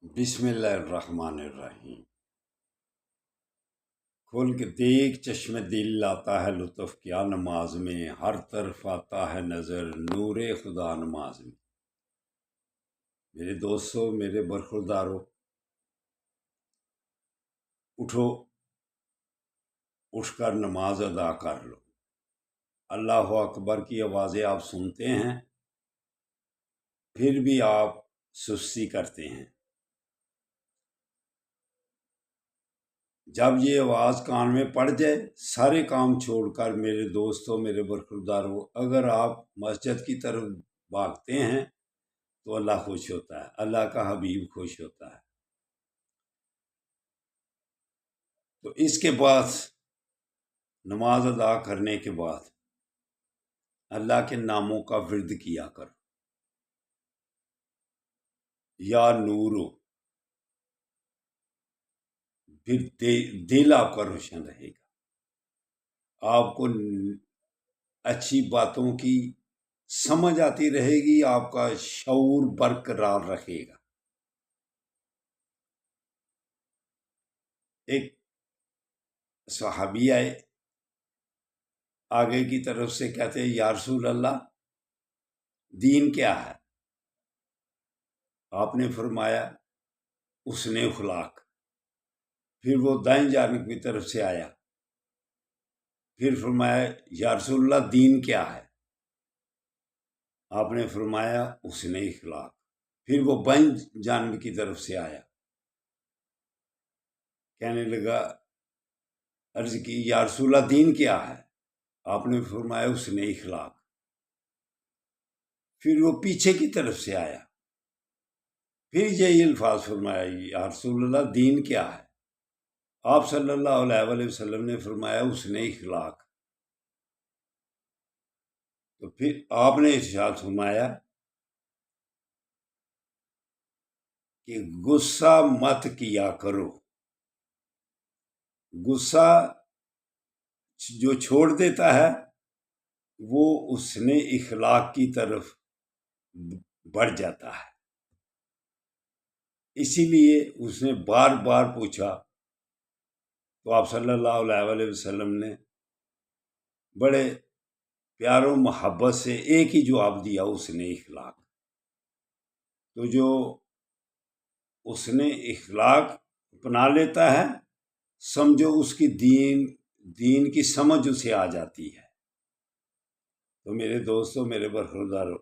بسم اللہ الرحمن الرحیم۔ کھول کے دیکھ چشم دل لاتا ہے لطف کیا نماز میں، ہر طرف آتا ہے نظر نور خدا نماز میں۔ میرے دوستو، میرے برخوردارو، اٹھو، اٹھ کر نماز ادا کر لو۔ اللہ اکبر کی آوازیں آپ سنتے ہیں، پھر بھی آپ سستی کرتے ہیں۔ جب یہ آواز کان میں پڑ جائے، سارے کام چھوڑ کر میرے دوستوں، میرے برخورداروں، اگر آپ مسجد کی طرف بھاگتے ہیں تو اللہ خوش ہوتا ہے، اللہ کا حبیب خوش ہوتا ہے۔ تو اس کے بعد نماز ادا کرنے کے بعد اللہ کے ناموں کا ورد کیا کرو۔ یا نورو، پھر دل آپ کا روشن رہے گا، آپ کو اچھی باتوں کی سمجھ آتی رہے گی، آپ کا شعور برقرار رہے گا۔ ایک صحابی آئے، آگے کی طرف سے کہتے ہیں یا رسول اللہ، دین کیا ہے؟ آپ نے فرمایا حسن اخلاق۔ پھر وہ دائیں جانب کی طرف سے آیا، پھر فرمایا یا رسول اللہ دین کیا ہے؟ آپ نے فرمایا حسن اخلاق۔ پھر وہ بائیں جانب کی طرف سے آیا، کہنے لگا، عرض کی یا رسول اللہ دین کیا ہے؟ آپ نے فرمایا حسن اخلاق۔ پھر وہ پیچھے کی طرف سے آیا، پھر یہی الفاظ فرمایا یا رسول اللہ دین کیا ہے؟ آپ صلی اللہ علیہ وسلم نے فرمایا حسن اخلاق۔ تو پھر آپ نے ارشاد فرمایا کہ غصہ مت کیا کرو۔ غصہ جو چھوڑ دیتا ہے وہ حسن اخلاق کی طرف بڑھ جاتا ہے۔ اسی لیے اس نے بار بار پوچھا تو آپ صلی اللہ علیہ وسلم نے بڑے پیار و محبت سے ایک ہی جواب دیا، حسن اخلاق۔ تو جو حسن اخلاق اپنا لیتا ہے، سمجھو اس کی دین کی سمجھ اسے آ جاتی ہے۔ تو میرے دوستوں، میرے برخورداروں،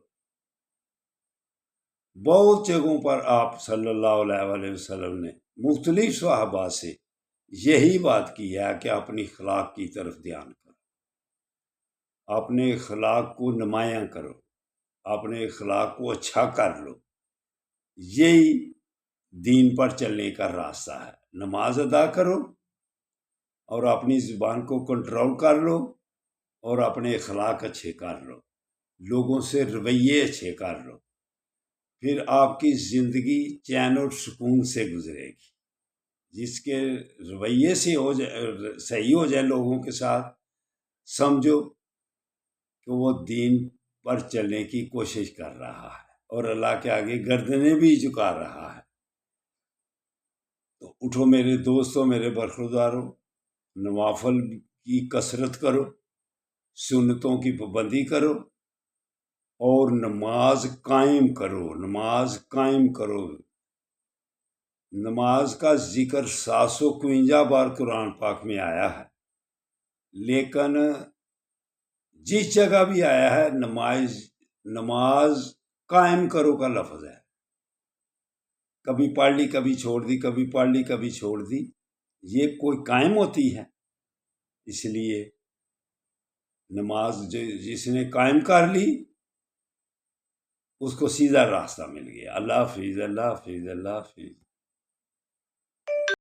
بہت جگہوں پر آپ صلی اللہ علیہ وسلم نے مختلف صحابہ سے یہی بات کی ہے کہ اپنی اخلاق کی طرف دھیان کرو، اپنے اخلاق کو نمایاں کرو، اپنے اخلاق کو اچھا کر لو۔ یہی دین پر چلنے کا راستہ ہے۔ نماز ادا کرو اور اپنی زبان کو کنٹرول کر لو اور اپنے اخلاق اچھے کر لو، لوگوں سے رویے اچھے کر لو، پھر آپ کی زندگی چین اور سکون سے گزرے گی۔ جس کے رویے سے صحیح ہو جائے لوگوں کے ساتھ، سمجھو کہ وہ دین پر چلنے کی کوشش کر رہا ہے اور اللہ کے آگے گردنیں بھی جھکا رہا ہے۔ تو اٹھو میرے دوستوں، میرے برخورداروں، نوافل کی کثرت کرو، سنتوں کی پابندی کرو اور نماز قائم کرو، نماز قائم کرو۔ نماز کا ذکر 752 بار قرآن پاک میں آیا ہے، لیکن جس جگہ بھی آیا ہے نماز قائم کرو کا لفظ ہے۔ کبھی پڑھ لی کبھی چھوڑ دی، کبھی پڑھ لی کبھی چھوڑ دی، یہ کوئی قائم ہوتی ہے؟ اس لیے نماز جس نے قائم کر لی اس کو سیدھا راستہ مل گیا۔ اللہ حافظ، اللہ حافظ، اللہ حافظ۔